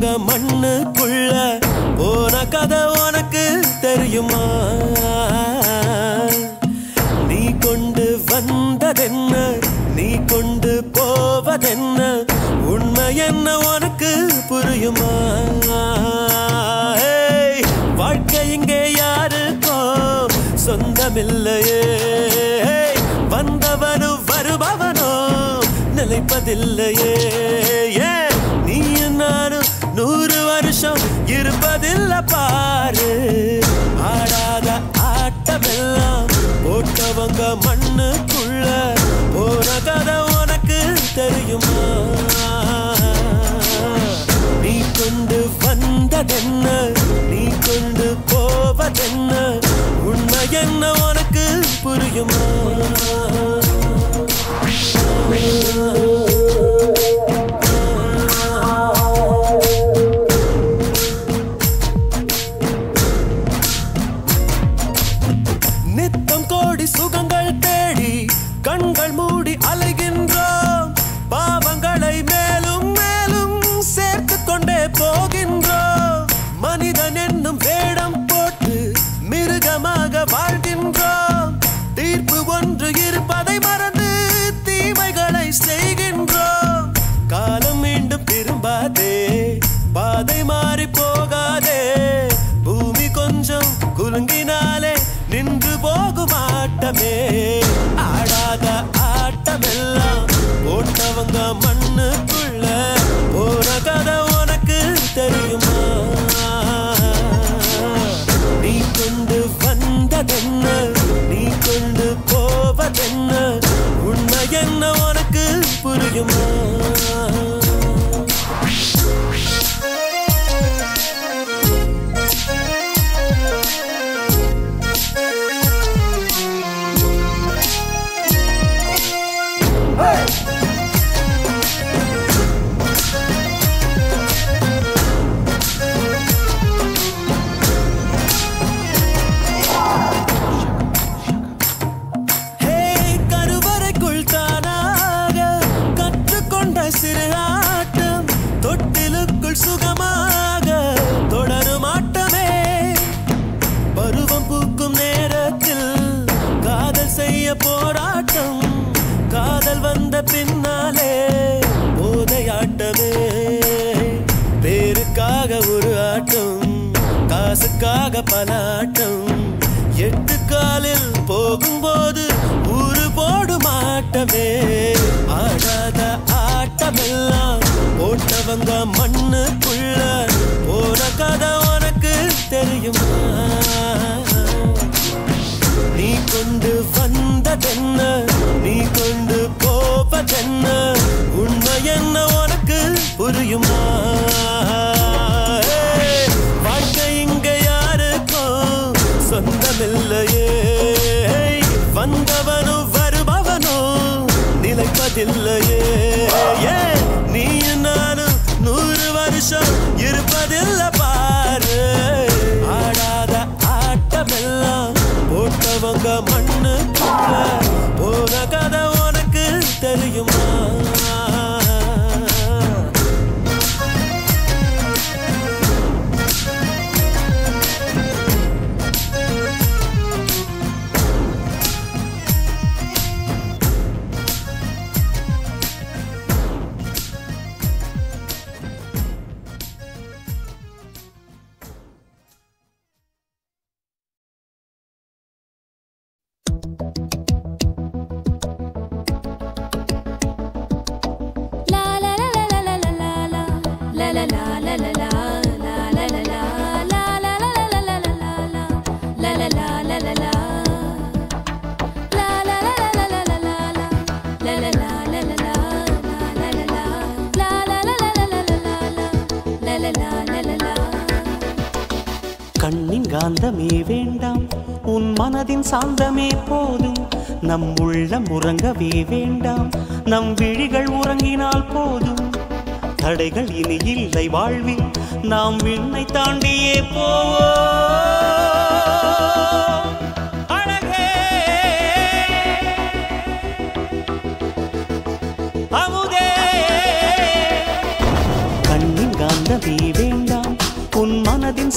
போட்டவங்க மண்ணுக்குள்ள போன கதை உனக்கு தெரியுமா? நீ கொண்டு வந்ததென்ன, நீ கொண்டு போவதென்ன, உண்மை என்ன உனக்கு புரியுமா? வாழ்க்கை இங்கே யாருக்கோ சொந்தமில்லையே, வந்தவனு வருபவனோ நிலைப்பதில்லையே. நீ நானும் 100 வருஷம் இருப்பதில்லை பாரு. ஆடாத ஆட்டமெல்லாம் போட்டவங்க மண்ணுக்குள்ள போன கதை உனக்கு தெரியுமா? நீ கொண்டு வந்ததென்ன, நீ கொண்டு போவதென்ன, உண்மை என்ன உனக்கு புரியுமா? நித்தம் கோடி சுகங்கள் தேடி கண்கள் மூடி அலைகின்றோம், பாவங்களை மேலும் மேலும் சேர்த்து கொண்டே போகின்றோம். மனிதன் என்னும் வேடம் போட்டு மிருகமாக வாழ்கின்றோம். தீர்ப்பு ஒன்று இருப்பதை மறந்து தீமைகளை செய்கின்றோம். காலம் மீண்டும் திரும்பாதே, பாதை மாறி போகாதே. பூமி கொஞ்சம் குலுங்கினாலே நின்று போகும் ஆட்டமே. ஆடாத ஆட்டமெல்லாம் போட்டவங்க மண்ணுக்குள்ள போன கதை உனக்கு தெரியுமா? நீ கொண்டு வந்ததென்ன, நீ கொண்டு போவதென்ன, உண்மை என்ன உனக்கு புரியுமா? சுகமாக தொடரும் ஆட்டமே. பருவம் பூக்கும் நேரத்தில் காதல் செய்ய போராட்டம், காதல் வந்த பின்னாலே போதையாட்டமே. பேருக்காக ஒரு ஆட்டம், காசுக்காக பல ஆட்டம். 8 காலில் போகும்போது ஊரு போடும் ஆட்டமே. ஆடாத ஆட்டமெல்லாம் போட்டவங்க மண்ணுக்குள்ள போன கதை உனக்கு தெரியுமா? நீ கொண்டு வந்ததென்ன, நீ கொண்டு போவதென்ன, உண்மை என்ன உனக்கு புரியுமா? வாழ்க்கை இங்க யாருக்கும் சொந்தமில்லையே, வந்தவனோ வருபவனோ நிலைப்பதில்லையே. நீ நானும் 100 வருஷம் இருப்பதில்லை பாரு. ஆடாத ஆட்டமெல்லாம் போட்டவங்க மண்ணுக்குள்ள போன கதை உனக்கு தெரியுமா? கண்ணின் காந்தமே வேண்டாம், உன் மனதின் சாந்தமே போதும். நம் உள்ளம் உறங்கவே வேண்டாம், நம் விழிகள் உறங்கினால் போதும். தடைகள் இனி இல்லை வாழ்வில், நாம் விண்ணை தாண்டியே போவோம். அழகே அமுதே கண்ணின் காந்தமே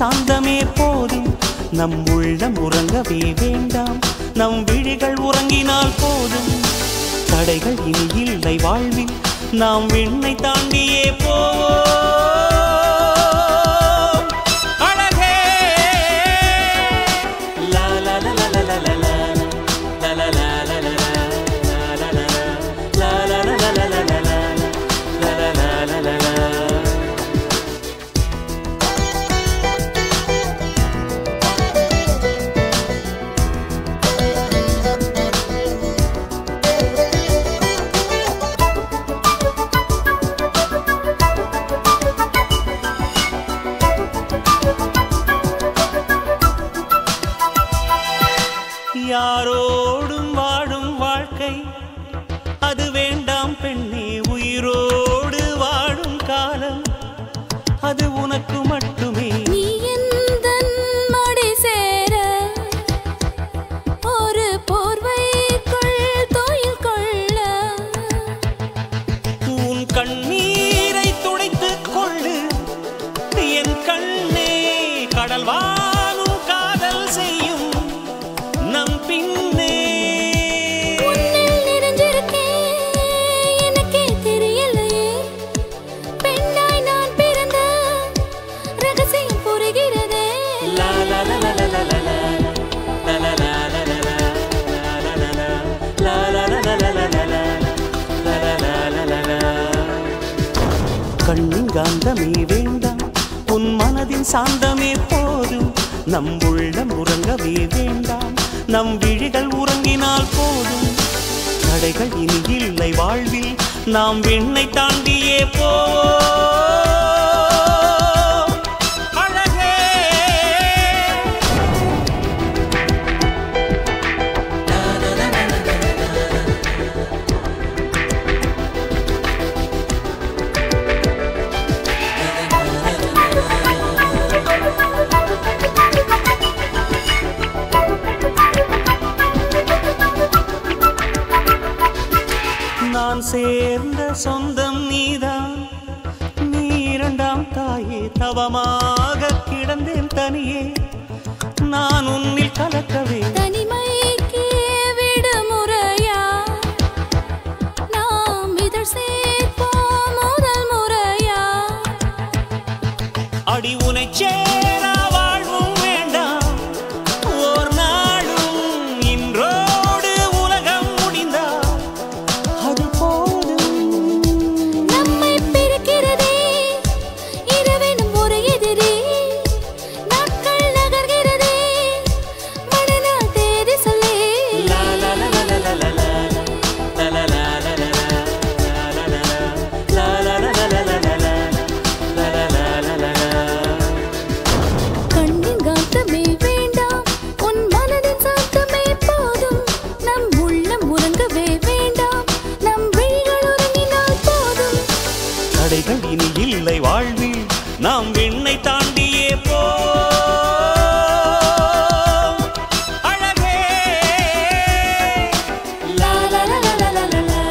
சாந்தமே போதும் நம் உள்ளம் உறங்கவே வேண்டாம் நம் விழிகள் உறங்கினால் போதும் தடைகள் இனி இல்லை வாழ்வில் நாம் விண்ணை தாண்டியே போவோம் அழகே லா லா லா லா லா லா லா லா லா லா யாரோடும் வாழும் வாழ்க்கை அது வேண்டாம் பெண்ணே உயிரோடு வாழும் காலம் அது உனக்கு மட்டுமே நீ எந்தன் மடி சேர ஒரு போர்வைக்குள் தோயில் கொள்ள உன் கண்ணீரை துடைத்துக் கொள்ளு என் கண்ணே கடல் வாழும் காதல் செய்யும் நம் பின்னே உன்னில் நிறைஞ்சிருக்கேன் எனக்கே தெரியலையே பெண்ணாய் நான் பிறந்த ரகசியம் புரிகிறதே லா லா லா லா லா லா லா லா லா லா கண்ணின் காந்தமே வேண்டாம் உன் மனதின் சாந்தமே போதும் நம் உள்ளம் உறங்கவே வேண்டாம் நம் விழிகள் உறங்கினால் போதும் தடைகள் இனி இல்லை வாழ்வில் நாம் விண்ணை தாண்டியே போவோம் அழகே நான் சேர்ந்த சொந்தம் நீதான் நீ இரண்டாம் தாயே தவமாக கிடந்தேன் தனியே நான் உன்னில் கலக்கவே தனிமைக்கு விடுமுறையா நாம் இதழ் சேர்ப்போம் முதல் முறையா அடி உனை சேரா வாழ்வும் வேண்டாம் ஓர் நாளும் இன்றோடு உலகம் முடிந்தால் அது போதும் நம்மை பிரிக்கிறதே இரவெனும் ஒரு எதிரே நாட்கள் நகர்கிறதே மனநாள் தேதி சொல்லே லா லா லா லா லா லா லா லா லா லா லா கண்ணின் காந்தமே வேண்டாம் உன் மனதின் சாந்தமே போதும் நம் உள்ளம் உறங்கவே வேண்டாம் நம் விழிகள் உறங்கினால் போதும் தடைகள் இனி இல்லை வாழ்வில் நாம் விண்ணை தாண்டியே போவோம் அழகே லா லா லா லா லா லா லா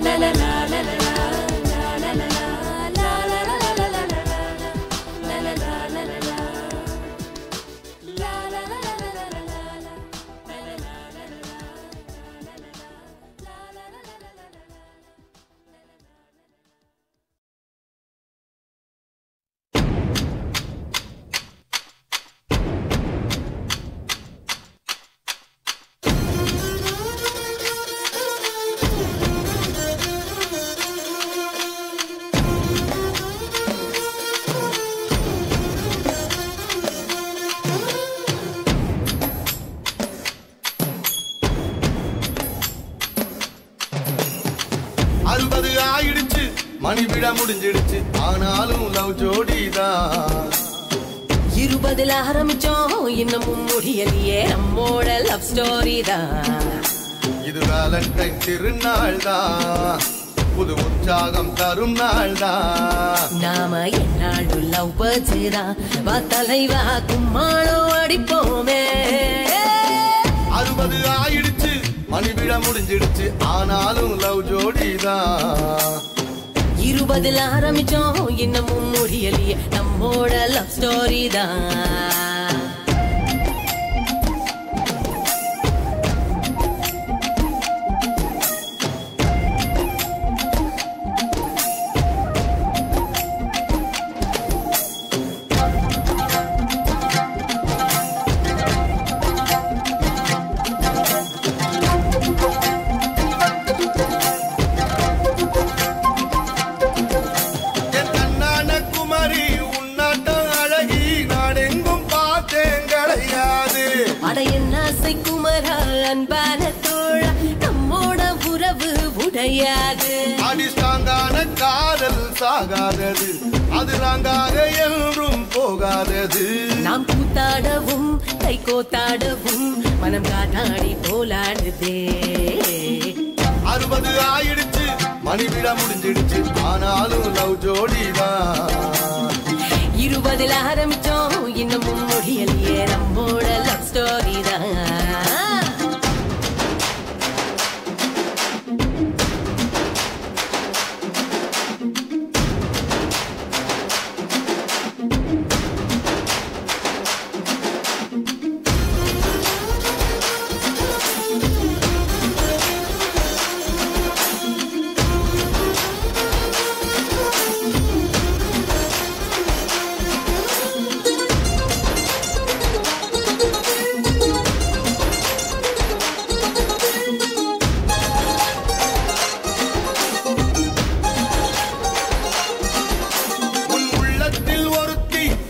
லா லா லா லா அறுபது ஆயிடுச்சு மணி விட முடிஞ்சிடுச்சு ஆனாலும் லவ் ஜோடிதான் 20 ஆரம்பிச்சோம் இன்னமும் முடியலையே நம்மோட லவ் ஸ்டோரி தான் இது வேலண்டைன் திருநாள் தான் புது உற்சாகம் தரும் நாள் தான் நாம என்னாடு லவ் பர்த்ஸா வா தலைவா கும்மாளோ அடிப்போமே 60 ஆயிடுச்சு மணி விட முடிஞ்சிடுச்சு ஆனாலும் லவ் ஜோடிதான் இருபதில் ஆரம்பிச்சோம் இன்னமும் முடியலையே நம்மோட லவ் ஸ்டோரி தான். அன்பான தோழா நம்மோட உறவு உடையாது. அடிஸ்டாங்கான காதல் சாகாதது, அது நாங்காக என்றும் போகாதது. நாம் கூத்தாடவும் கை கோத்தாடவும் மனம் காட்டாடி போலாடுதே. 60 ஆயிடுச்சு, மணிவிட முடிஞ்சிடுச்சு, ஆனாலும் லவ் ஜோடிதான். 20 ஆரம்பிச்சோம் இன்னமும் முடியலையே நம்மோட லவ் ஸ்டோரி தான்.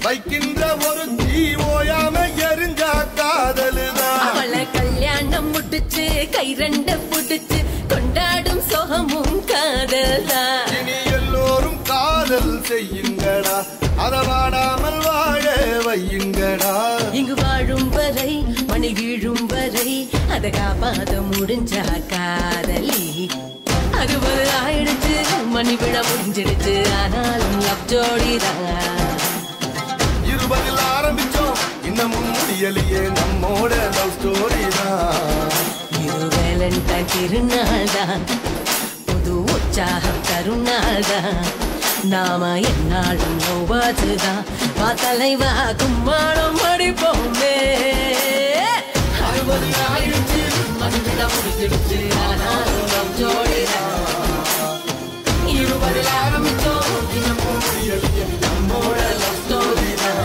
வைக்கின்ற ஒரு தீ ஓயாம எரிஞ்சா காதலுதான். அவளை கல்யாணம் முடிச்சு கை ரெண்ட புடிச்சு கொண்டாடும் சோகமும் காதல்தான். இனி எல்லோரும் காதல் செய்யுங்கடா, அதவாடாமல் வாழ வையுங்கடா. இங்கு வாழும் வரை மணி வீழும் வரை அதை காப்பாத முடிஞ்சா காதலி. 60 ஆயிடுச்சு மணி விழ முடிஞ்சிடுச்சு, ஆனாலும் லவ் ஜோடிதான். 20 ஆரம்பிச்சோம் இன்னமும் முடியலையே நம்மோட லவ் ஸ்டோரி தான். இது வேலண்டைன் திருநாள் தான், புது உற்சாகம் தருநாள் தான். நாம என்னாலும் நோவாதுதான், வா தலைவா கும்மாளம் அடிப்போமே. 60 ஆயிடுச்சு மனித முடிஞ்சிடுச்சு, ஆனாலும் லவ் ஜோடிதான். 20 ஆரம்பிச்சோம் இன்னமும் முடியலையே நம்மோட லவ் ஸ்டோரி தான்.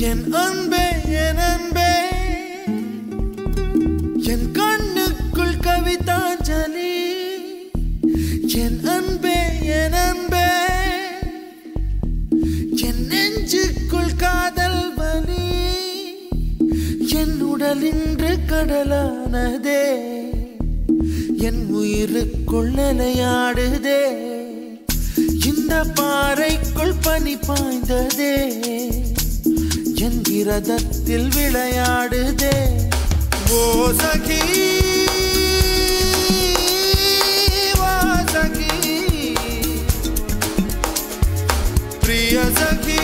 என் அன்பே என் அன்பே, என் கண்ணுக்குள் கவிதாஞ்சலி. என் அன்பே என் அன்பே, என் நெஞ்சுக்குள் காதல் வலி. என் உடல் இன்று கடலானதே, என் உயிருக்குள் நிலையாடுதே. இந்த பாறைக்குள் பனி பாய்ந்ததே, என் விரதத்தில் விளையாடுதே. ஓ சகி வா சகி, பிரிய சகி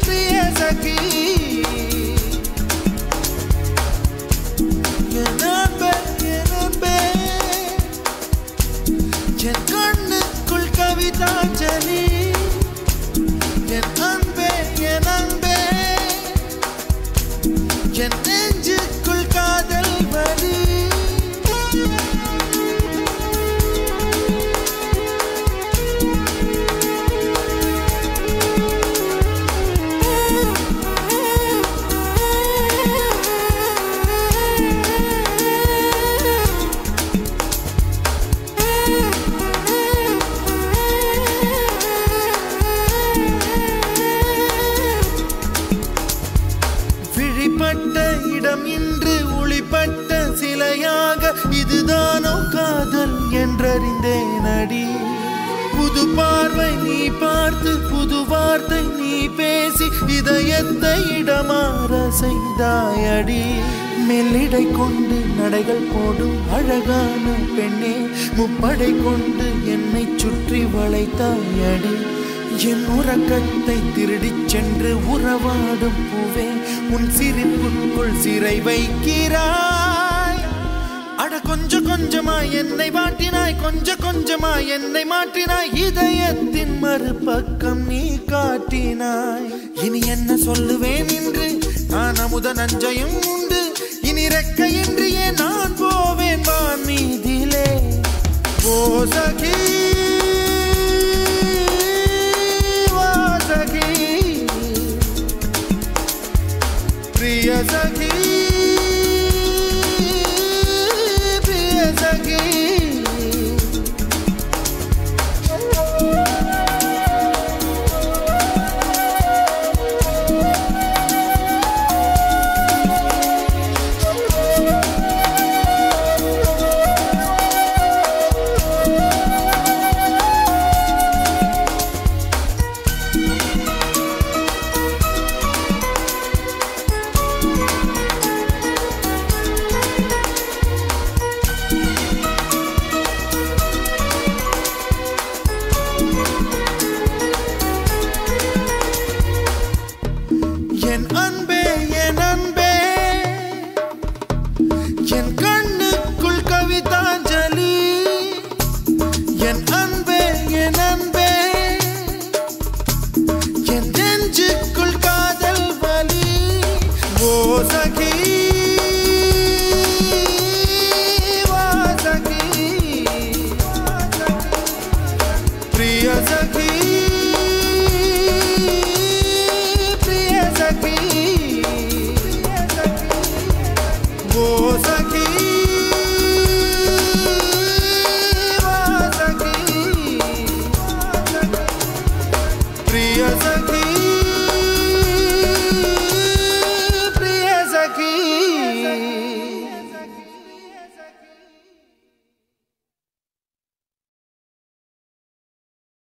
பிரிய சகி. என் அன்பே என் அன்பே, என் கண்ணுக்குள் கவிதாஞ்சலி. என் அன்பே என் அன்பே, என் நெஞ்சுக்குள் காதல் வலி. அடி புது பார்வை நீ பார்த்து புது வார்த்தை நீ பேசி இதயத்தை இடமாற செய்தாயடி மெல்லிடை கொண்டு நடைகள் போடும் அழகான பெண்ணே முப்படை கொண்டு என்னை சுற்றி வளைத்தாயடி என் உறக்கத்தை திருடிச் சென்று உறவாடும் பூவே உன் சிரிப்புக்குள் சிறை வைக்கிறாய் அட கொஞ்சம் கொஞ்சமாய் என்னை வாட்டினாய் கொஞ்சம் கொஞ்சமாய் என்னை மாற்றினாய் இதயத்தின் மறுபக்கம் நீ காட்டினாய் இனி என்ன சொல்லுவேன் என்று நான் அமுத நஞ்சையும்